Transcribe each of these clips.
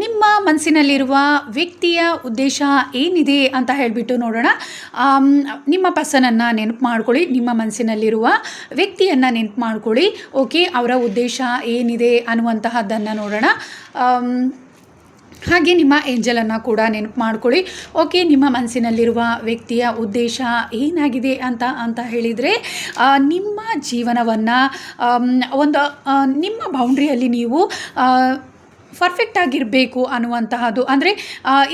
ನಿಮ್ಮ ಮನಸ್ಸಿನಲ್ಲಿರುವ ವ್ಯಕ್ತಿಯ ಉದ್ದೇಶ ಏನಿದೆ ಅಂತ ಹೇಳಿಬಿಟ್ಟು ನೋಡೋಣ. ಆಮ್, ನಿಮ್ಮ ಪರ್ಸನನ್ನು ನೆನಪು ಮಾಡ್ಕೊಳ್ಳಿ, ನಿಮ್ಮ ಮನಸ್ಸಿನಲ್ಲಿರುವ ವ್ಯಕ್ತಿಯನ್ನು ನೆನಪು ಮಾಡ್ಕೊಳ್ಳಿ. ಓಕೆ, ಅವರ ಉದ್ದೇಶ ಏನಿದೆ ಅನ್ನುವಂತಹದ್ದನ್ನು ನೋಡೋಣ. ಆಮ್, ಹಾಗೆ ನಿಮ್ಮ ಏಂಜಲನ್ನು ಕೂಡ ನೆನಪು ಮಾಡ್ಕೊಳ್ಳಿ. ಓಕೆ, ನಿಮ್ಮ ಮನಸ್ಸಿನಲ್ಲಿರುವ ವ್ಯಕ್ತಿಯ ಉದ್ದೇಶ ಏನಾಗಿದೆ ಅಂತ ಹೇಳಿದರೆ, ನಿಮ್ಮ ಜೀವನವನ್ನು ಒಂದು ನಿಮ್ಮ ಬೌಂಡ್ರಿಯಲ್ಲಿ ನೀವು ಪರ್ಫೆಕ್ಟ್ ಆಗಿರಬೇಕು ಅನ್ನುವಂತಹದ್ದು. ಅಂದರೆ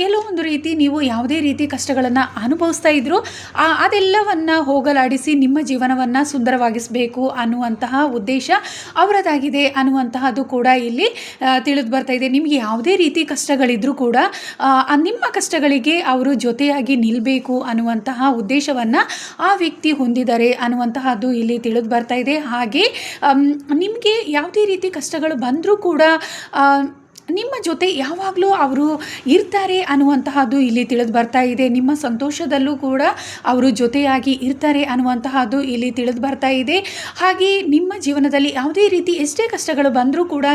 ಎಲ್ಲೋ ಒಂದು ರೀತಿ ನೀವು ಯಾವುದೇ ರೀತಿ ಕಷ್ಟಗಳನ್ನು ಅನುಭವಿಸ್ತಾ ಇದ್ದರೂ ಅದೆಲ್ಲವನ್ನು ಹೋಗಲಾಡಿಸಿ ನಿಮ್ಮ ಜೀವನವನ್ನು ಸುಂದರವಾಗಿಸಬೇಕು ಅನ್ನುವಂತಹ ಉದ್ದೇಶ ಅವರದಾಗಿದೆ ಅನ್ನುವಂತಹದ್ದು ಕೂಡ ಇಲ್ಲಿ ತಿಳಿದು ಬರ್ತಾ ಇದೆ. ನಿಮಗೆ ಯಾವುದೇ ರೀತಿ ಕಷ್ಟಗಳಿದ್ರೂ ಕೂಡ ನಿಮ್ಮ ಕಷ್ಟಗಳಿಗೆ ಅವರು ಜೊತೆಯಾಗಿ ನಿಲ್ಲಬೇಕು ಅನ್ನುವಂತಹ ಉದ್ದೇಶವನ್ನು ಆ ವ್ಯಕ್ತಿ ಹೊಂದಿದ್ದಾರೆ ಅನ್ನುವಂತಹದ್ದು ಇಲ್ಲಿ ತಿಳಿದು ಬರ್ತಾ ಇದೆ. ಹಾಗೆ ನಿಮಗೆ ಯಾವುದೇ ರೀತಿ ಕಷ್ಟಗಳು ಬಂದರೂ ಕೂಡ ನಿಮ್ಮ ಜೊತೆ ಯಾವಾಗಲೂ ಅವರು ಇರ್ತಾರೆ ಅನ್ನುವಂತಹದ್ದು ಇಲ್ಲಿ ತಿಳಿದು ಬರ್ತಾ ಇದೆ. ನಿಮ್ಮ ಸಂತೋಷದಲ್ಲೂ ಕೂಡ ಅವರು ಜೊತೆಯಾಗಿ ಇರ್ತಾರೆ ಅನ್ನುವಂತಹದ್ದು ಇಲ್ಲಿ ತಿಳಿದು ಬರ್ತಾ ಇದೆ. ಹಾಗೆ ನಿಮ್ಮ ಜೀವನದಲ್ಲಿ ಯಾವುದೇ ರೀತಿ ಎಷ್ಟೇ ಕಷ್ಟಗಳು ಬಂದರೂ ಕೂಡ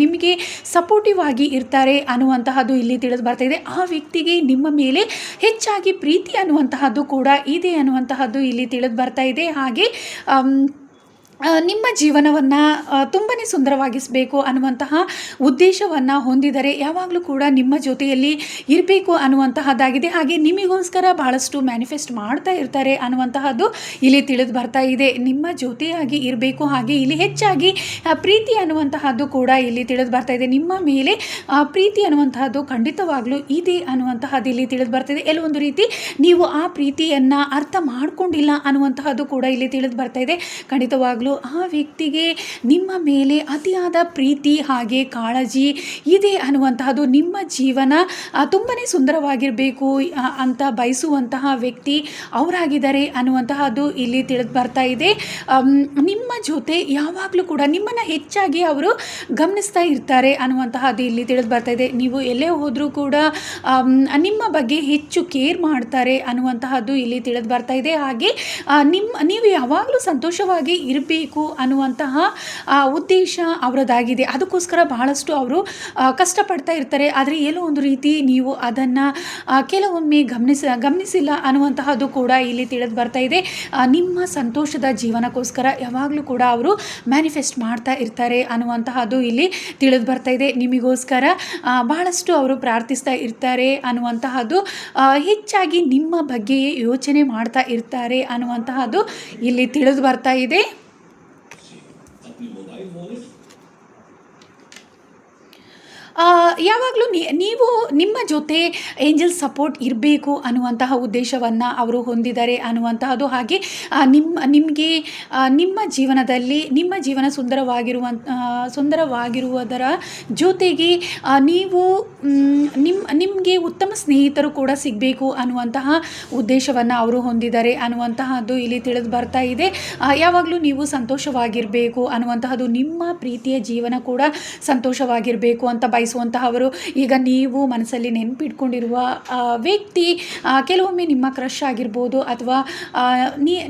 ನಿಮಗೆ ಸಪೋರ್ಟಿವ್ ಆಗಿ ಇರ್ತಾರೆ ಅನ್ನುವಂತಹದ್ದು ಇಲ್ಲಿ ತಿಳಿದು ಬರ್ತಾ ಇದೆ. ಆ ವ್ಯಕ್ತಿಗೆ ನಿಮ್ಮ ಮೇಲೆ ಹೆಚ್ಚಾಗಿ ಪ್ರೀತಿ ಅನ್ನುವಂತಹದ್ದು ಕೂಡ ಇದೆ ಅನ್ನುವಂತಹದ್ದು ಇಲ್ಲಿ ತಿಳಿದು ಬರ್ತಾ ಇದೆ. ಹಾಗೆ ನಿಮ್ಮ ಜೀವನವನ್ನು ತುಂಬಾ ಸುಂದರವಾಗಿಸಬೇಕು ಅನ್ನುವಂತಹ ಉದ್ದೇಶವನ್ನು ಹೊಂದಿದರೆ ಯಾವಾಗಲೂ ಕೂಡ ನಿಮ್ಮ ಜೊತೆಯಲ್ಲಿ ಇರಬೇಕು ಅನ್ನುವಂತಹದ್ದಾಗಿದೆ. ಹಾಗೆ ನಿಮಗೋಸ್ಕರ ಬಹಳಷ್ಟು ಮ್ಯಾನಿಫೆಸ್ಟ್ ಮಾಡ್ತಾ ಇರ್ತಾರೆ ಅನ್ನುವಂತಹದ್ದು ಇಲ್ಲಿ ತಿಳಿದು ಬರ್ತಾ ಇದೆ. ನಿಮ್ಮ ಜೊತೆಯಾಗಿ ಇರಬೇಕು, ಹಾಗೆ ಇಲ್ಲಿ ಹೆಚ್ಚಾಗಿ ಪ್ರೀತಿ ಅನ್ನುವಂತಹದ್ದು ಕೂಡ ಇಲ್ಲಿ ತಿಳಿದು ಬರ್ತಾ ಇದೆ. ನಿಮ್ಮ ಮೇಲೆ ಪ್ರೀತಿ ಅನ್ನುವಂತಹದ್ದು ಖಂಡಿತವಾಗ್ಲೂ ಇದೆ ಅನ್ನುವಂತಹದ್ದು ಇಲ್ಲಿ ತಿಳಿದು ಬರ್ತಾಯಿದೆ. ಎಲ್ಲೊಂದು ರೀತಿ ನೀವು ಆ ಪ್ರೀತಿಯನ್ನು ಅರ್ಥ ಮಾಡ್ಕೊಂಡಿಲ್ಲ ಅನ್ನುವಂತಹದ್ದು ಕೂಡ ಇಲ್ಲಿ ತಿಳಿದು ಬರ್ತಾ ಇದೆ. ಖಂಡಿತವಾಗ್ಲೂ ಆ ವ್ಯಕ್ತಿಗೆ ನಿಮ್ಮ ಮೇಲೆ ಅತಿಯಾದ ಪ್ರೀತಿ ಹಾಗೆ ಕಾಳಜಿ ಇದೆ ಅನ್ನುವಂತಹದ್ದು. ನಿಮ್ಮ ಜೀವನ ತುಂಬಾ ಸುಂದರವಾಗಿರಬೇಕು ಅಂತ ಬಯಸುವಂತಹ ವ್ಯಕ್ತಿ ಅವರಾಗಿದ್ದಾರೆ ಅನ್ನುವಂತಹದ್ದು ಇಲ್ಲಿ ತಿಳಿದು ಬರ್ತಾ ಇದೆ. ನಿಮ್ಮ ಜೊತೆ ಯಾವಾಗಲೂ ಕೂಡ ನಿಮ್ಮನ್ನು ಹೆಚ್ಚಾಗಿ ಅವರು ಗಮನಿಸ್ತಾ ಇರ್ತಾರೆ ಅನ್ನುವಂತಹದ್ದು ಇಲ್ಲಿ ತಿಳಿದು ಬರ್ತಾ ಇದೆ. ನೀವು ಎಲ್ಲೇ ಹೋದರೂ ಕೂಡ ನಿಮ್ಮ ಬಗ್ಗೆ ಹೆಚ್ಚು ಕೇರ್ ಮಾಡ್ತಾರೆ ಅನ್ನುವಂತಹದ್ದು ಇಲ್ಲಿ ತಿಳಿದು ಬರ್ತಾ ಇದೆ. ಹಾಗೆ ನೀವು ಯಾವಾಗಲೂ ಸಂತೋಷವಾಗಿ ಇರಬೇಕು ಅನ್ನುವಂತಹ ಉದ್ದೇಶ ಅವರದಾಗಿದೆ. ಅದಕ್ಕೋಸ್ಕರ ಬಹಳಷ್ಟು ಅವರು ಕಷ್ಟಪಡ್ತಾ ಇರ್ತಾರೆ. ಆದರೆ ಎಲ್ಲೋ ಒಂದು ರೀತಿ ನೀವು ಅದನ್ನು ಕೆಲವೊಮ್ಮೆ ಗಮನಿಸಿಲ್ಲ ಅನ್ನುವಂತಹದ್ದು ಕೂಡ ಇಲ್ಲಿ ತಿಳಿದು ಬರ್ತಾ ಇದೆ. ನಿಮ್ಮ ಸಂತೋಷದ ಜೀವನಕ್ಕೋಸ್ಕರ ಯಾವಾಗಲೂ ಕೂಡ ಅವರು ಮ್ಯಾನಿಫೆಸ್ಟ್ ಮಾಡ್ತಾ ಇರ್ತಾರೆ ಅನ್ನುವಂತಹದ್ದು ಇಲ್ಲಿ ತಿಳಿದು ಬರ್ತಾ ಇದೆ. ನಿಮಗೋಸ್ಕರ ಬಹಳಷ್ಟು ಅವರು ಪ್ರಾರ್ಥಿಸ್ತಾ ಇರ್ತಾರೆ ಅನ್ನುವಂತಹದ್ದು, ಹೆಚ್ಚಾಗಿ ನಿಮ್ಮ ಬಗ್ಗೆಯೇ ಯೋಚನೆ ಮಾಡ್ತಾ ಇರ್ತಾರೆ ಅನ್ನುವಂತಹದ್ದು ಇಲ್ಲಿ ತಿಳಿದು ಬರ್ತಾ ಇದೆ. ಯಾವಾಗಲೂ ನೀವು ನಿಮ್ಮ ಜೊತೆ ಏಂಜಲ್ ಸಪೋರ್ಟ್ ಇರಬೇಕು ಅನ್ನುವಂತಹ ಉದ್ದೇಶವನ್ನು ಅವರು ಹೊಂದಿದ್ದಾರೆ ಅನ್ನುವಂತಹದ್ದು. ಹಾಗೆ ನಿಮಗೆ ನಿಮ್ಮ ಜೀವನದಲ್ಲಿ ನಿಮ್ಮ ಜೀವನ ಸುಂದರವಾಗಿರುವುದರ ಜೊತೆಗೆ ನೀವು ನಿಮಗೆ ಉತ್ತಮ ಸ್ನೇಹಿತರು ಕೂಡ ಸಿಗಬೇಕು ಅನ್ನುವಂತಹ ಉದ್ದೇಶವನ್ನು ಅವರು ಹೊಂದಿದ್ದಾರೆ ಅನ್ನುವಂತಹದ್ದು ಇಲ್ಲಿ ತಿಳಿದು ಬರ್ತಾ ಇದೆ. ಯಾವಾಗಲೂ ನೀವು ಸಂತೋಷವಾಗಿರಬೇಕು ಅನ್ನುವಂತಹದ್ದು, ನಿಮ್ಮ ಪ್ರೀತಿಯ ಜೀವನ ಕೂಡ ಸಂತೋಷವಾಗಿರಬೇಕು ಅಂತ ಬಯಸುವಂತಹವರು. ಈಗ ನೀವು ಮನಸ್ಸಲ್ಲಿ ನೆನಪಿಟ್ಕೊಂಡಿರುವ ವ್ಯಕ್ತಿ ಕೆಲವೊಮ್ಮೆ ನಿಮ್ಮ ಕ್ರಶ್ ಆಗಿರ್ಬೋದು ಅಥವಾ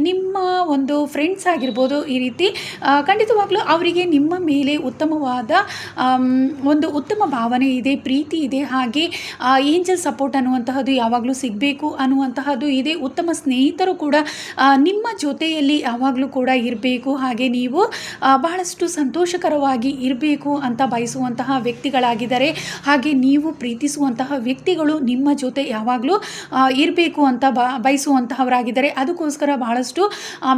ನಿಮ್ಮ ಒಂದು ಫ್ರೆಂಡ್ಸ್ ಆಗಿರ್ಬೋದು. ಈ ರೀತಿ ಖಂಡಿತವಾಗ್ಲೂ ಅವರಿಗೆ ನಿಮ್ಮ ಮೇಲೆ ಉತ್ತಮವಾದ ಒಂದು ಉತ್ತಮ ಭಾವನೆ ಇದೆ, ಪ್ರೀತಿ ಇದೆ. ಹಾಗೆ ಏಂಜಲ್ ಸಪೋರ್ಟ್ ಅನ್ನುವಂತಹದ್ದು ಯಾವಾಗಲೂ ಸಿಗಬೇಕು ಅನ್ನುವಂತಹದ್ದು ಇದೆ. ಉತ್ತಮ ಸ್ನೇಹಿತರು ಕೂಡ ನಿಮ್ಮ ಜೊತೆಯಲ್ಲಿ ಯಾವಾಗಲೂ ಕೂಡ ಇರಬೇಕು. ಹಾಗೆ ನೀವು ಬಹಳಷ್ಟು ಸಂತೋಷಕರವಾಗಿ ಇರಬೇಕು ಅಂತ ಬಯಸುವಂತಹ ವ್ಯಕ್ತಿಗಳಾಗಿದ್ದಾರೆ. ಹಾಗೆ ನೀವು ಪ್ರೀತಿಸುವಂತಹ ವ್ಯಕ್ತಿಗಳು ನಿಮ್ಮ ಜೊತೆ ಯಾವಾಗಲೂ ಇರಬೇಕು ಅಂತ ಬಯಸುವಂತಹವರಾಗಿದ್ದಾರೆ. ಅದಕ್ಕೋಸ್ಕರ ಬಹಳಷ್ಟು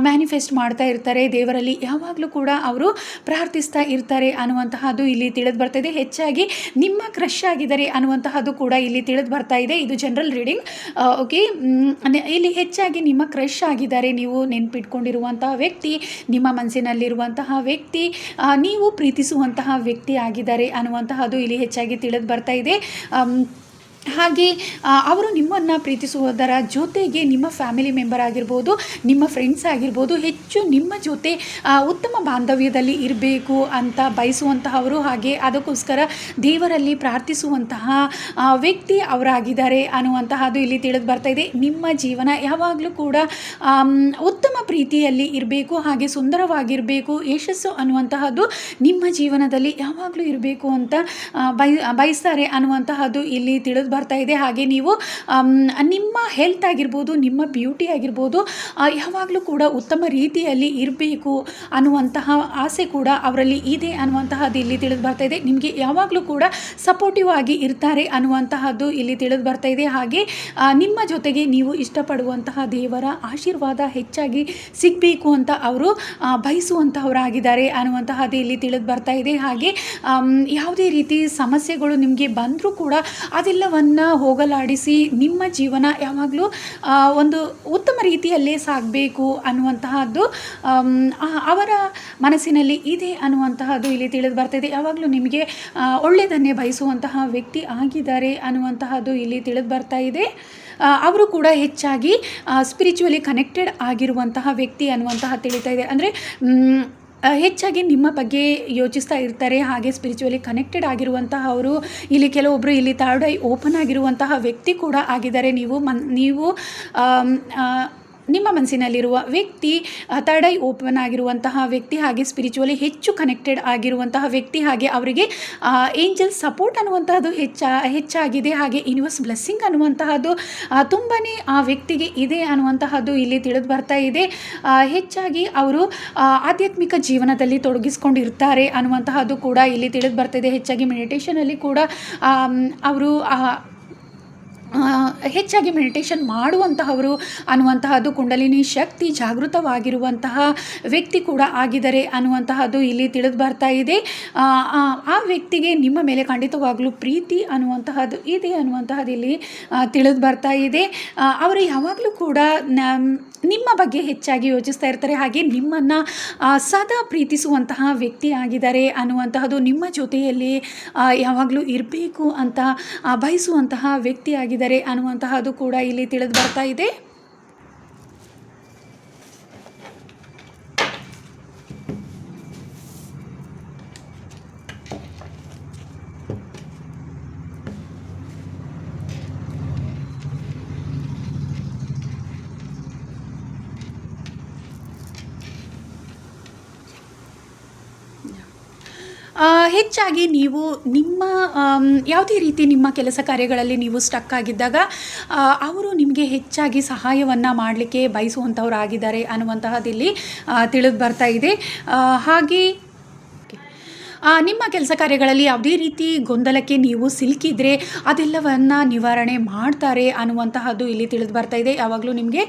ಮ್ಯಾನಿಫೆಸ್ಟ್ ಮಾಡ್ತಾ ಇರ್ತಾರೆ ದೇವರಲ್ಲಿ, ಯಾವಾಗಲೂ ಕೂಡ ಅವರು ಪ್ರಾರ್ಥಿಸ್ತಾ ಇರ್ತಾರೆ ಅನ್ನುವಂತಹದ್ದು ಇಲ್ಲಿ ತಿಳಿದು ಬರ್ತಾ ಇದೆ. ಹೆಚ್ಚಾಗಿ ನಿಮ್ಮ ಕ್ರಶ್ ಆಗಿದ್ದಾರೆ ಅನ್ನುವಂತಹದ್ದು ಕೂಡ ಇಲ್ಲಿ ತಿಳಿದು ಬರ್ತಾ ಇದೆ. ಇದು ಜನರಲ್ ರೀಡಿಂಗ್. ಓಕೆ, ಇಲ್ಲಿ ಹೆಚ್ಚಾಗಿ ನಿಮ್ಮ ಕ್ರಶ್ ಆಗಿದ್ದಾರೆ, ನೀವು ನೆನಪಿಟ್ಕೊಂಡಿರುವಂತಹ ವ್ಯಕ್ತಿ, ನಿಮ್ಮ ಮನಸ್ಸಿನಲ್ಲಿರುವಂತಹ ವ್ಯಕ್ತಿ, ನೀವು ಪ್ರೀತಿಸುವಂತಹ ವ್ಯಕ್ತಿ ಆಗಿದ್ದಾರೆ ಅನ್ನುವಂತಹದ್ದು ಇಲ್ಲಿ ಹೆಚ್ಚಾಗಿ ತಿಳಿದು ಬರ್ತಾ ಇದೆ. ಹಾಗೆ ಅವರು ನಿಮ್ಮನ್ನು ಪ್ರೀತಿಸುವುದರ ಜೊತೆಗೆ ನಿಮ್ಮ ಫ್ಯಾಮಿಲಿ ಮೆಂಬರ್ ಆಗಿರ್ಬೋದು, ನಿಮ್ಮ ಫ್ರೆಂಡ್ಸ್ ಆಗಿರ್ಬೋದು, ಹೆಚ್ಚು ನಿಮ್ಮ ಜೊತೆ ಉತ್ತಮ ಬಾಂಧವ್ಯದಲ್ಲಿ ಇರಬೇಕು ಅಂತ ಬಯಸುವಂತಹವರು, ಹಾಗೆ ಅದಕ್ಕೋಸ್ಕರ ದೇವರಲ್ಲಿ ಪ್ರಾರ್ಥಿಸುವಂತಹ ವ್ಯಕ್ತಿ ಅವರಾಗಿದ್ದಾರೆ ಅನ್ನುವಂತಹದ್ದು ಇಲ್ಲಿ ತಿಳಿದು ಬರ್ತಾ ಇದೆ. ನಿಮ್ಮ ಜೀವನ ಯಾವಾಗಲೂ ಕೂಡ ಉತ್ತಮ ಪ್ರೀತಿಯಲ್ಲಿ ಇರಬೇಕು, ಹಾಗೆ ಸುಂದರವಾಗಿರಬೇಕು, ಯಶಸ್ಸು ಅನ್ನುವಂತಹದ್ದು ನಿಮ್ಮ ಜೀವನದಲ್ಲಿ ಯಾವಾಗಲೂ ಇರಬೇಕು ಅಂತ ಬಯಸ್ತಾರೆ ಅನ್ನುವಂತಹದ್ದು ಇಲ್ಲಿ ತಿಳಿದು ಬರ್ತಾ ಇದೆ. ಹಾಗೆ ನೀವು ನಿಮ್ಮ ಹೆಲ್ತ್ ಆಗಿರ್ಬೋದು, ನಿಮ್ಮ ಬ್ಯೂಟಿ ಆಗಿರ್ಬೋದು, ಯಾವಾಗಲೂ ಕೂಡ ಉತ್ತಮ ರೀತಿಯಲ್ಲಿ ಇರಬೇಕು ಅನ್ನುವಂತಹ ಆಸೆ ಕೂಡ ಅವರಲ್ಲಿ ಇದೆ ಅನ್ನುವಂತಹದ್ದು ಇಲ್ಲಿ ತಿಳಿದು ಬರ್ತಾ ಇದೆ. ನಿಮಗೆ ಯಾವಾಗಲೂ ಕೂಡ ಸಪೋರ್ಟಿವ್ ಆಗಿ ಇರ್ತಾರೆ ಅನ್ನುವಂತಹದ್ದು ಇಲ್ಲಿ ತಿಳಿದು ಬರ್ತಾ ಇದೆ. ಹಾಗೆ ನಿಮ್ಮ ಜೊತೆಗೆ ನೀವು ಇಷ್ಟಪಡುವಂತಹ ದೇವರ ಆಶೀರ್ವಾದ ಹೆಚ್ಚಾಗಿ ಸಿಗಬೇಕು ಅಂತ ಅವರು ಬಯಸುವಂತಹವರಾಗಿದ್ದಾರೆ ಅನ್ನುವಂತಹದ್ದು ಇಲ್ಲಿ ತಿಳಿದು ಬರ್ತಾ ಇದೆ. ಹಾಗೆ ಯಾವುದೇ ರೀತಿ ಸಮಸ್ಯೆಗಳು ನಿಮಗೆ ಬಂದರೂ ಕೂಡ ಅದೆಲ್ಲವನ್ನು ಹೋಗಲಾಡಿಸಿ ನಿಮ್ಮ ಜೀವನ ಯಾವಾಗಲೂ ಒಂದು ಉತ್ತಮ ರೀತಿಯಲ್ಲೇ ಸಾಗಬೇಕು ಅನ್ನುವಂತಹದ್ದು ಅವರ ಮನಸ್ಸಿನಲ್ಲಿ ಇದೆ ಅನ್ನುವಂತಹದ್ದು ಇಲ್ಲಿ ತಿಳಿದು ಬರ್ತಾಯಿದೆ. ಯಾವಾಗಲೂ ನಿಮಗೆ ಒಳ್ಳೆಯದನ್ನೇ ಬಯಸುವಂತಹ ವ್ಯಕ್ತಿ ಆಗಿದ್ದಾರೆ ಅನ್ನುವಂತಹದ್ದು ಇಲ್ಲಿ ತಿಳಿದು ಬರ್ತಾ ಇದೆ. ಅವರು ಕೂಡ ಹೆಚ್ಚಾಗಿ ಸ್ಪಿರಿಚುವಲಿ ಕನೆಕ್ಟೆಡ್ ಆಗಿರುವಂತಹ ವ್ಯಕ್ತಿ ಅನ್ನುವಂತಹ ತಿಳಿತಾ ಇದೆ. ಅಂದರೆ ಹೆಚ್ಚಾಗಿ ನಿಮ್ಮ ಬಗ್ಗೆ ಯೋಚಿಸ್ತಾ ಇರ್ತಾರೆ, ಹಾಗೆ ಸ್ಪಿರಿಚುವಲಿ ಕನೆಕ್ಟೆಡ್ ಆಗಿರುವಂತಹ ಅವರು. ಇಲ್ಲಿ ಕೆಲವೊಬ್ಬರು ಇಲ್ಲಿ ಥರ್ಡ್ ಐ ಓಪನ್ ಆಗಿರುವಂತಹ ವ್ಯಕ್ತಿ ಕೂಡ ಆಗಿದ್ದಾರೆ. ನೀವು ನಿಮ್ಮ ಮನಸ್ಸಿನಲ್ಲಿರುವ ವ್ಯಕ್ತಿ ಥರ್ಡ್ ಐ ಓಪನ್ ಆಗಿರುವಂತಹ ವ್ಯಕ್ತಿ, ಹಾಗೆ ಸ್ಪಿರಿಚುವಲಿ ಹೆಚ್ಚು ಕನೆಕ್ಟೆಡ್ ಆಗಿರುವಂತಹ ವ್ಯಕ್ತಿ, ಹಾಗೆ ಅವರಿಗೆ ಏಂಜಲ್ ಸಪೋರ್ಟ್ ಅನ್ನುವಂತಹದ್ದು ಹೆಚ್ಚಾಗಿದೆ. ಹಾಗೆ ಯೂನಿವರ್ಸ್ ಬ್ಲೆಸ್ಸಿಂಗ್ ಅನ್ನುವಂತಹದ್ದು ತುಂಬಾ ಆ ವ್ಯಕ್ತಿಗೆ ಇದೆ ಅನ್ನುವಂತಹದ್ದು ಇಲ್ಲಿ ತಿಳಿದು ಬರ್ತಾ ಇದೆ. ಹೆಚ್ಚಾಗಿ ಅವರು ಆಧ್ಯಾತ್ಮಿಕ ಜೀವನದಲ್ಲಿ ತೊಡಗಿಸ್ಕೊಂಡಿರ್ತಾರೆ ಅನ್ನುವಂತಹದ್ದು ಕೂಡ ಇಲ್ಲಿ ತಿಳಿದು ಬರ್ತಾಯಿದೆ. ಹೆಚ್ಚಾಗಿ ಮೆಡಿಟೇಷನಲ್ಲಿ ಕೂಡ ಅವರು ಹೆಚ್ಚಾಗಿ ಮೆಡಿಟೇಷನ್ ಮಾಡುವಂತಹವರು ಅನ್ನುವಂತಹದ್ದು, ಕುಂಡಲಿನಿ ಶಕ್ತಿ ಜಾಗೃತವಾಗಿರುವಂತಹ ವ್ಯಕ್ತಿ ಕೂಡ ಆಗಿದ್ದಾರೆ ಅನ್ನುವಂತಹದ್ದು ಇಲ್ಲಿ ತಿಳಿದು ಬರ್ತಾ ಇದೆ. ಆ ವ್ಯಕ್ತಿಗೆ ನಿಮ್ಮ ಮೇಲೆ ಖಂಡಿತವಾಗಲೂ ಪ್ರೀತಿ ಅನ್ನುವಂತಹದ್ದು ಇದೆ ಅನ್ನುವಂತಹದ್ದು ಇಲ್ಲಿ ತಿಳಿದು ಬರ್ತಾ ಇದೆ. ಅವರು ಯಾವಾಗಲೂ ಕೂಡ ನಿಮ್ಮ ಬಗ್ಗೆ ಹೆಚ್ಚಾಗಿ ಯೋಚಿಸ್ತಾ ಇರ್ತಾರೆ, ಹಾಗೆ ನಿಮ್ಮನ್ನು ಸದಾ ಪ್ರೀತಿಸುವಂತಹ ವ್ಯಕ್ತಿ ಆಗಿದ್ದಾರೆ ಅನ್ನುವಂತಹದ್ದು, ನಿಮ್ಮ ಜೊತೆಯಲ್ಲಿ ಯಾವಾಗಲೂ ಇರಬೇಕು ಅಂತ ಬಯಸುವಂತಹ ವ್ಯಕ್ತಿ ಆಗಿದ್ದಾರೆ ಅನ್ನುವಂತಹದ್ದು ಕೂಡ ಇಲ್ಲಿ ತಿಳಿದು ಬರ್ತಾ ಇದೆ. ಹೆಚ್ಚಾಗಿ ನೀವು ನಿಮ್ಮ ಯಾವುದೇ ರೀತಿ ನಿಮ್ಮ ಕೆಲಸ ಕಾರ್ಯಗಳಲ್ಲಿ ನೀವು ಸ್ಟಕ್ ಆಗಿದ್ದಾಗ ಅವರು ನಿಮಗೆ ಹೆಚ್ಚಾಗಿ ಸಹಾಯವನ್ನು ಮಾಡಲಿಕ್ಕೆ ಬಯಸುವಂಥವ್ರಾಗಿದ್ದಾರೆ ಅನ್ನುವಂತಹದ್ದಿಲ್ಲಿ ತಿಳಿದು ಬರ್ತಾ ಇದೆ. ಹಾಗೆ ನಿಮ್ಮ ಕೆಲಸ ಕಾರ್ಯಗಳಲ್ಲಿ ಯಾವುದೇ ರೀತಿ ಗೊಂದಲಕ್ಕೆ ನೀವು ಸಿಲುಕಿದ್ರೆ ಅದೆಲ್ಲವನ್ನು ನಿವಾರಣೆ ಮಾಡ್ತಾರೆ ಅನ್ನುವಂತಹದ್ದು ಇಲ್ಲಿ ತಿಳಿದು ಬರ್ತಾ ಇದೆ. ಯಾವಾಗಲೂ ನಿಮಗೆ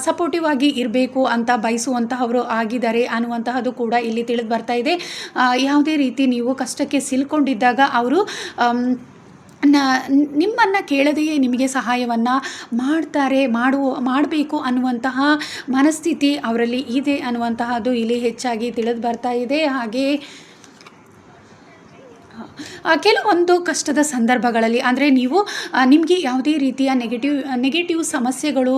ಸಪೋರ್ಟಿವ್ ಆಗಿ ಇರಬೇಕು ಅಂತ ಬಯಸುವಂತಹವರು ಆಗಿದ್ದಾರೆ ಅನ್ನುವಂತಹದ್ದು ಕೂಡ ಇಲ್ಲಿ ತಿಳಿದು ಬರ್ತಾ ಇದೆ. ಯಾವುದೇ ರೀತಿ ನೀವು ಕಷ್ಟಕ್ಕೆ ಸಿಲುಕೊಂಡಿದ್ದಾಗ ಅವರು ನಿಮ್ಮನ್ನು ಕೇಳದೆಯೇ ನಿಮಗೆ ಸಹಾಯವನ್ನು ಮಾಡಬೇಕು ಅನ್ನುವಂತಹ ಮನಸ್ಥಿತಿ ಅವರಲ್ಲಿ ಇದೆ ಅನ್ನುವಂತಹದ್ದು ಇಲ್ಲಿ ಹೆಚ್ಚಾಗಿ ತಿಳಿದು ಬರ್ತಾ ಇದೆ. ಹಾಗೆ ಕೆಲವೊಂದು ಕಷ್ಟದ ಸಂದರ್ಭಗಳಲ್ಲಿ, ಅಂದರೆ ನಿಮಗೆ ಯಾವುದೇ ರೀತಿಯ ನೆಗೆಟಿವ್ ಸಮಸ್ಯೆಗಳು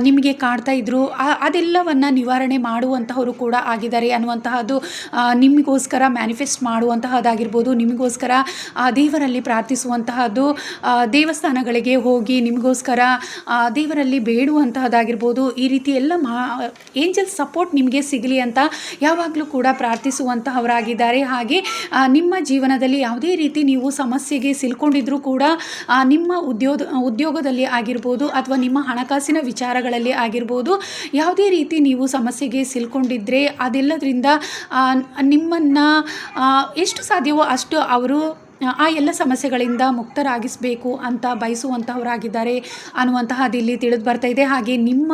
ನಿಮಗೆ ಕಾಡ್ತಾ ಇದ್ದರು, ಅದೆಲ್ಲವನ್ನು ನಿವಾರಣೆ ಮಾಡುವಂತಹವರು ಕೂಡ ಆಗಿದ್ದಾರೆ ಅನ್ನುವಂತಹದ್ದು, ನಿಮಗೋಸ್ಕರ ಮ್ಯಾನಿಫೆಸ್ಟ್ ಮಾಡುವಂತಹದ್ದಾಗಿರ್ಬೋದು, ನಿಮಗೋಸ್ಕರ ದೇವರಲ್ಲಿ ಪ್ರಾರ್ಥಿಸುವಂತಹದ್ದು, ದೇವಸ್ಥಾನಗಳಿಗೆ ಹೋಗಿ ನಿಮಗೋಸ್ಕರ ದೇವರಲ್ಲಿ ಬೇಡುವಂತಹದ್ದಾಗಿರ್ಬೋದು, ಈ ರೀತಿ ಎಲ್ಲ ಏಂಜಲ್ ಸಪೋರ್ಟ್ ನಿಮಗೆ ಸಿಗಲಿ ಅಂತ ಯಾವಾಗಲೂ ಕೂಡ ಪ್ರಾರ್ಥಿಸುವಂತಹವರಾಗಿದ್ದಾರೆ. ಹಾಗೆ ನಿಮ್ಮ ಜೀವನದಲ್ಲಿ ಯಾವುದೇ ರೀತಿ ನೀವು ಸಮಸ್ಯೆಗೆ ಸಿಲ್ಕೊಂಡಿದ್ರೂ ಕೂಡ ನಿಮ್ಮ ಉದ್ಯೋಗದಲ್ಲಿ ಆಗಿರ್ಬೋದು, ಅಥವಾ ನಿಮ್ಮ ಹಣಕಾಸಿನ ವಿಚಾರಗಳಲ್ಲಿ ಆಗಿರ್ಬೋದು, ಯಾವುದೇ ರೀತಿ ನೀವು ಸಮಸ್ಯೆಗೆ ಸಿಲ್ಕೊಂಡಿದ್ರೆ ಅದೆಲ್ಲದರಿಂದ ನಿಮ್ಮನ್ನು ಎಷ್ಟು ಸಾಧ್ಯವೋ ಅಷ್ಟು ಅವರು ಆ ಎಲ್ಲ ಸಮಸ್ಯೆಗಳಿಂದ ಮುಕ್ತರಾಗಿಸಬೇಕು ಅಂತ ಬಯಸುವಂತಹವರಾಗಿದ್ದಾರೆ ಅನ್ನುವಂತಹದ್ದು ಇಲ್ಲಿ ತಿಳಿದು ಬರ್ತಾ ಇದೆ. ಹಾಗೆ ನಿಮ್ಮ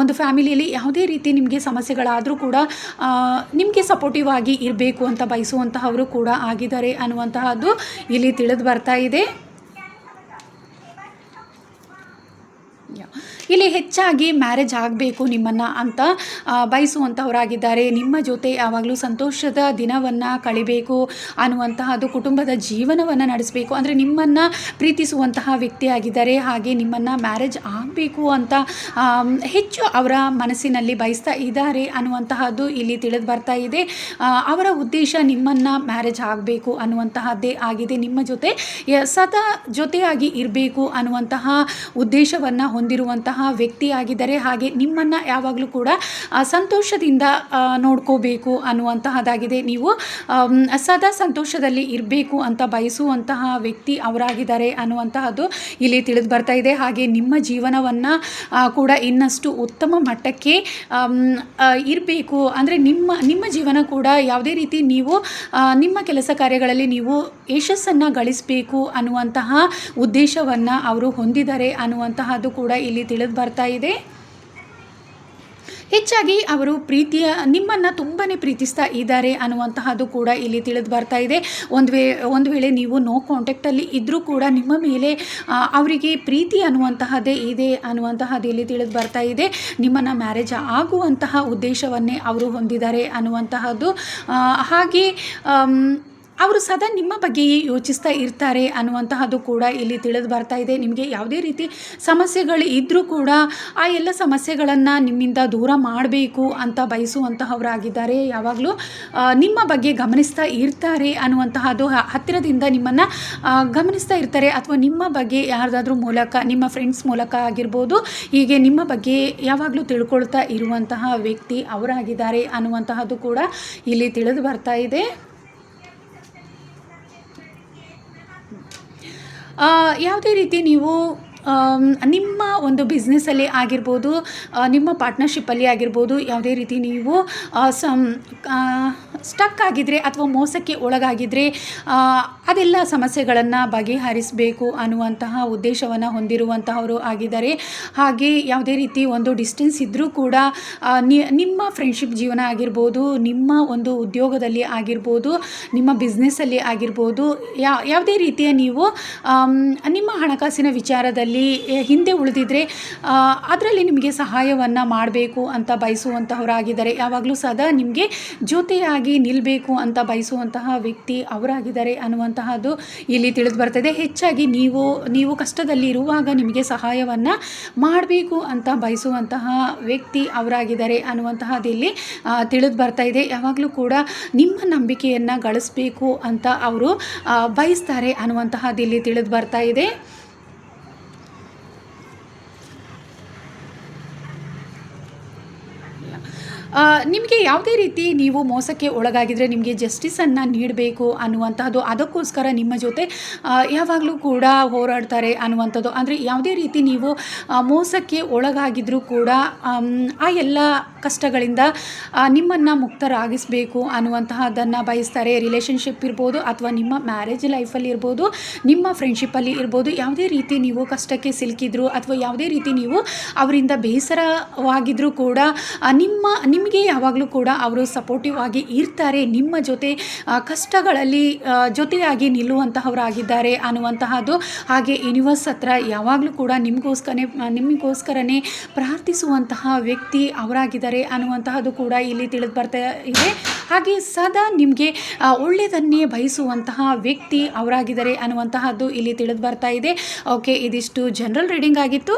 ಒಂದು ಫ್ಯಾಮಿಲಿಯಲ್ಲಿ ಯಾವುದೇ ರೀತಿ ನಿಮಗೆ ಸಮಸ್ಯೆಗಳಾದರೂ ಕೂಡ ನಿಮಗೆ ಸಪೋರ್ಟಿವ್ ಆಗಿ ಇರಬೇಕು ಅಂತ ಬಯಸುವಂತಹವರು ಕೂಡ ಆಗಿದ್ದಾರೆ ಅನ್ನುವಂತಹದ್ದು ಇಲ್ಲಿ ತಿಳಿದು ಬರ್ತಾ ಇದೆ. ಇಲ್ಲಿ ಹೆಚ್ಚಾಗಿ ಮ್ಯಾರೇಜ್ ಆಗಬೇಕು ನಿಮ್ಮನ್ನು ಅಂತ ಬಯಸುವಂಥವರಾಗಿದ್ದಾರೆ. ನಿಮ್ಮ ಜೊತೆ ಯಾವಾಗಲೂ ಸಂತೋಷದ ದಿನವನ್ನು ಕಳಿಬೇಕು ಅನ್ನುವಂತಹದ್ದು, ಕುಟುಂಬದ ಜೀವನವನ್ನು ನಡೆಸಬೇಕು ಅಂದರೆ ನಿಮ್ಮನ್ನು ಪ್ರೀತಿಸುವಂತಹ ವ್ಯಕ್ತಿಯಾಗಿದ್ದಾರೆ. ಹಾಗೆ ನಿಮ್ಮನ್ನು ಮ್ಯಾರೇಜ್ ಆಗಬೇಕು ಅಂತ ಹೆಚ್ಚು ಅವರ ಮನಸ್ಸಿನಲ್ಲಿ ಬಯಸ್ತಾ ಇದ್ದಾರೆ ಅನ್ನುವಂತಹದ್ದು ಇಲ್ಲಿ ತಿಳಿದು ಬರ್ತಾ ಇದೆ. ಅವರ ಉದ್ದೇಶ ನಿಮ್ಮನ್ನು ಮ್ಯಾರೇಜ್ ಆಗಬೇಕು ಅನ್ನುವಂತಹದ್ದೇ ಆಗಿದೆ. ನಿಮ್ಮ ಜೊತೆ ಸದಾ ಜೊತೆಯಾಗಿ ಇರಬೇಕು ಅನ್ನುವಂತಹ ಉದ್ದೇಶವನ್ನು ಹೊಂದಿರುವಂತಹ ವ್ಯಕ್ತಿಯಾಗಿದ್ದಾರೆ. ಹಾಗೆ ನಿಮ್ಮನ್ನು ಯಾವಾಗಲೂ ಕೂಡ ಸಂತೋಷದಿಂದ ನೋಡ್ಕೋಬೇಕು ಅನ್ನುವಂತಹದ್ದಾಗಿದೆ. ನೀವು ಸದಾ ಸಂತೋಷದಲ್ಲಿ ಇರಬೇಕು ಅಂತ ಬಯಸುವಂತಹ ವ್ಯಕ್ತಿ ಅವರಾಗಿದ್ದಾರೆ ಅನ್ನುವಂತಹದ್ದು ಇಲ್ಲಿ ತಿಳಿದು ಬರ್ತಾ ಇದೆ. ಹಾಗೆ ನಿಮ್ಮ ಜೀವನವನ್ನು ಕೂಡ ಇನ್ನಷ್ಟು ಉತ್ತಮ ಮಟ್ಟಕ್ಕೆ ಇರಬೇಕು ಅಂದರೆ ನಿಮ್ಮ ಜೀವನ ಕೂಡ ಯಾವುದೇ ರೀತಿ ನೀವು ನಿಮ್ಮ ಕೆಲಸ ಕಾರ್ಯಗಳಲ್ಲಿ ನೀವು ಯಶಸ್ಸನ್ನು ಗಳಿಸಬೇಕು ಅನ್ನುವಂತಹ ಉದ್ದೇಶವನ್ನು ಅವರು ಹೊಂದಿದ್ದಾರೆ ಅನ್ನುವಂತಹದ್ದು ಕೂಡ ಇಲ್ಲಿ ತಿಳಿದು ಬರ್ತಾ ಇದೆ. ಹೆಚ್ಚಾಗಿ ಅವರು ನಿಮ್ಮನ್ನು ತುಂಬಾ ಪ್ರೀತಿಸ್ತಾ ಇದ್ದಾರೆ ಅನ್ನುವಂತಹದ್ದು ಕೂಡ ಇಲ್ಲಿ ತಿಳಿದು ಬರ್ತಾ ಇದೆ. ಒಂದು ವೇಳೆ ನೀವು ನೋ ಕಾಂಟ್ಯಾಕ್ಟಲ್ಲಿ ಇದ್ದರೂ ಕೂಡ ನಿಮ್ಮ ಮೇಲೆ ಅವರಿಗೆ ಪ್ರೀತಿ ಅನ್ನುವಂತಹದ್ದೇ ಇದೆ ಅನ್ನುವಂತಹದ್ದು ಇಲ್ಲಿ ತಿಳಿದು ಬರ್ತಾ ಇದೆ. ನಿಮ್ಮನ್ನು ಮ್ಯಾರೇಜ್ ಆಗುವಂತಹ ಉದ್ದೇಶವನ್ನೇ ಅವರು ಹೊಂದಿದ್ದಾರೆ ಅನ್ನುವಂತಹದ್ದು. ಹಾಗೆ ಅವರು ಸದಾ ನಿಮ್ಮ ಬಗ್ಗೆಯೇ ಯೋಚಿಸ್ತಾ ಇರ್ತಾರೆ ಅನ್ನುವಂತಹದ್ದು ಕೂಡ ಇಲ್ಲಿ ತಿಳಿದು ಬರ್ತಾ ಇದೆ. ನಿಮಗೆ ಯಾವುದೇ ರೀತಿ ಸಮಸ್ಯೆಗಳು ಇದ್ದರೂ ಕೂಡ ಆ ಎಲ್ಲ ಸಮಸ್ಯೆಗಳನ್ನು ನಿಮ್ಮಿಂದ ದೂರ ಮಾಡಬೇಕು ಅಂತ ಬಯಸುವಂತಹವರಾಗಿದ್ದಾರೆ. ಯಾವಾಗಲೂ ನಿಮ್ಮ ಬಗ್ಗೆ ಗಮನಿಸ್ತಾ ಇರ್ತಾರೆ ಅನ್ನುವಂತಹದ್ದು, ಹತ್ತಿರದಿಂದ ನಿಮ್ಮನ್ನು ಗಮನಿಸ್ತಾ ಇರ್ತಾರೆ ಅಥವಾ ನಿಮ್ಮ ಬಗ್ಗೆ ಯಾರ್ದಾದ್ರೂ ಮೂಲಕ, ನಿಮ್ಮ ಫ್ರೆಂಡ್ಸ್ ಮೂಲಕ ಆಗಿರ್ಬೋದು, ಹೀಗೆ ನಿಮ್ಮ ಬಗ್ಗೆ ಯಾವಾಗಲೂ ತಿಳ್ಕೊಳ್ತಾ ಇರುವಂತಹ ವ್ಯಕ್ತಿ ಅವರಾಗಿದ್ದಾರೆ ಅನ್ನುವಂತಹದ್ದು ಕೂಡ ಇಲ್ಲಿ ತಿಳಿದು ಬರ್ತಾ ಇದೆ. ಯಾವುದೇ ರೀತಿ ನೀವು ನಿಮ್ಮ ಒಂದು ಬಿಸ್ನೆಸ್ಸಲ್ಲಿ ಆಗಿರ್ಬೋದು, ನಿಮ್ಮ ಪಾರ್ಟ್ನರ್ಶಿಪ್ಪಲ್ಲಿ ಆಗಿರ್ಬೋದು, ಯಾವುದೇ ರೀತಿ ನೀವು ಸ್ಟಕ್ ಆಗಿದ್ದರೆ ಅಥವಾ ಮೋಸಕ್ಕೆ ಒಳಗಾಗಿದ್ದರೆ ಅದೆಲ್ಲ ಸಮಸ್ಯೆಗಳನ್ನು ಬಗೆಹರಿಸಬೇಕು ಅನ್ನುವಂತಹ ಉದ್ದೇಶವನ್ನು ಹೊಂದಿರುವಂತಹವರು ಆಗಿದ್ದಾರೆ. ಹಾಗೆ ಯಾವುದೇ ರೀತಿ ಒಂದು ಡಿಸ್ಟೆನ್ಸ್ ಇದ್ದರೂ ಕೂಡ ನಿಮ್ಮ ಫ್ರೆಂಡ್ಶಿಪ್ ಜೀವನ ಆಗಿರ್ಬೋದು, ನಿಮ್ಮ ಒಂದು ಉದ್ಯೋಗದಲ್ಲಿ ಆಗಿರ್ಬೋದು, ನಿಮ್ಮ ಬಿಸ್ನೆಸ್ಸಲ್ಲಿ ಆಗಿರ್ಬೋದು, ಯಾವುದೇ ರೀತಿಯ ನೀವು ನಿಮ್ಮ ಹಣಕಾಸಿನ ವಿಚಾರದಲ್ಲಿ ಹಿಂದೆ ಉಳಿದಿದ್ರೆ ಅದರಲ್ಲಿ ನಿಮಗೆ ಸಹಾಯವನ್ನು ಮಾಡಬೇಕು ಅಂತ ಬಯಸುವಂತಹವರಾಗಿದ್ದಾರೆ. ಯಾವಾಗಲೂ ಸದಾ ನಿಮಗೆ ಜೊತೆಯಾಗಿ ನಿಲ್ಲಬೇಕು ಅಂತ ಬಯಸುವಂತಹ ವ್ಯಕ್ತಿ ಅವರಾಗಿದ್ದಾರೆ ಅನ್ನುವಂತಹದ್ದು ಇಲ್ಲಿ ತಿಳಿದು ಬರ್ತದೆ. ಹೆಚ್ಚಾಗಿ ನೀವು ಕಷ್ಟದಲ್ಲಿ ಇರುವಾಗ ನಿಮಗೆ ಸಹಾಯವನ್ನು ಮಾಡಬೇಕು ಅಂತ ಬಯಸುವಂತಹ ವ್ಯಕ್ತಿ ಅವರಾಗಿದ್ದಾರೆ ಅನ್ನುವಂತಹದ್ದು ಇಲ್ಲಿ ತಿಳಿದು ಬರ್ತಾ ಇದೆ. ಯಾವಾಗಲೂ ಕೂಡ ನಿಮ್ಮ ನಂಬಿಕೆಯನ್ನು ಗಳಿಸಬೇಕು ಅಂತ ಅವರು ಬಯಸ್ತಾರೆ ಅನ್ನುವಂತಹದ್ದು ಇಲ್ಲಿ ತಿಳಿದು ಬರ್ತಾ ಇದೆ. ನಿಮಗೆ ಯಾವುದೇ ರೀತಿ ನೀವು ಮೋಸಕ್ಕೆ ಒಳಗಾಗಿದ್ದರೆ ನಿಮಗೆ ಜಸ್ಟಿಸನ್ನು ನೀಡಬೇಕು ಅನ್ನುವಂತಹದ್ದು, ಅದಕ್ಕೋಸ್ಕರ ನಿಮ್ಮ ಜೊತೆ ಯಾವಾಗಲೂ ಕೂಡ ಹೋರಾಡ್ತಾರೆ ಅನ್ನುವಂಥದ್ದು. ಅಂದರೆ ಯಾವುದೇ ರೀತಿ ನೀವು ಮೋಸಕ್ಕೆ ಒಳಗಾಗಿದ್ದರೂ ಕೂಡ ಆ ಎಲ್ಲ ಕಷ್ಟಗಳಿಂದ ನಿಮ್ಮನ್ನು ಮುಕ್ತರಾಗಿಸಬೇಕು ಅನ್ನುವಂತಹದ್ದನ್ನು ಬಯಸ್ತಾರೆ. ರಿಲೇಷನ್ಶಿಪ್ ಇರ್ಬೋದು ಅಥವಾ ನಿಮ್ಮ ಮ್ಯಾರೇಜ್ ಲೈಫಲ್ಲಿ ಇರ್ಬೋದು, ನಿಮ್ಮ ಫ್ರೆಂಡ್ಶಿಪ್ಪಲ್ಲಿ ಇರ್ಬೋದು, ಯಾವುದೇ ರೀತಿ ನೀವು ಕಷ್ಟಕ್ಕೆ ಸಿಲುಕಿದ್ರು ಅಥವಾ ಯಾವುದೇ ರೀತಿ ನೀವು ಅವರಿಂದ ಬೇಸರವಾಗಿದ್ದರೂ ಕೂಡ ನಿಮಗೆ ಯಾವಾಗಲೂ ಕೂಡ ಅವರು ಸಪೋರ್ಟಿವ್ ಆಗಿ ಇರ್ತಾರೆ. ನಿಮ್ಮ ಜೊತೆ ಕಷ್ಟಗಳಲ್ಲಿ ಜೊತೆಯಾಗಿ ನಿಲ್ಲುವಂತಹವರಾಗಿದ್ದಾರೆ ಅನ್ನುವಂತಹದ್ದು. ಹಾಗೆ ಯೂನಿವರ್ಸ್ ಹತ್ರ ಯಾವಾಗಲೂ ಕೂಡ ನಿಮಗೋಸ್ಕರನೇ ಪ್ರಾರ್ಥಿಸುವಂತಹ ವ್ಯಕ್ತಿ ಅವರಾಗಿದ್ದಾರೆ ಅನ್ನುವಂತಹದ್ದು ಕೂಡ ಇಲ್ಲಿ ತಿಳಿದು ಬರ್ತಾ ಇದೆ. ಹಾಗೆ ಸದಾ ನಿಮಗೆ ಒಳ್ಳೆಯದನ್ನೇ ಬಯಸುವಂತಹ ವ್ಯಕ್ತಿ ಅವರಾಗಿದ್ದಾರೆ ಅನ್ನುವಂತಹದ್ದು ಇಲ್ಲಿ ತಿಳಿದು ಬರ್ತಾ ಇದೆ. ಓಕೆ, ಇದಿಷ್ಟು ಜನರಲ್ ರೀಡಿಂಗ್ ಆಗಿತ್ತು.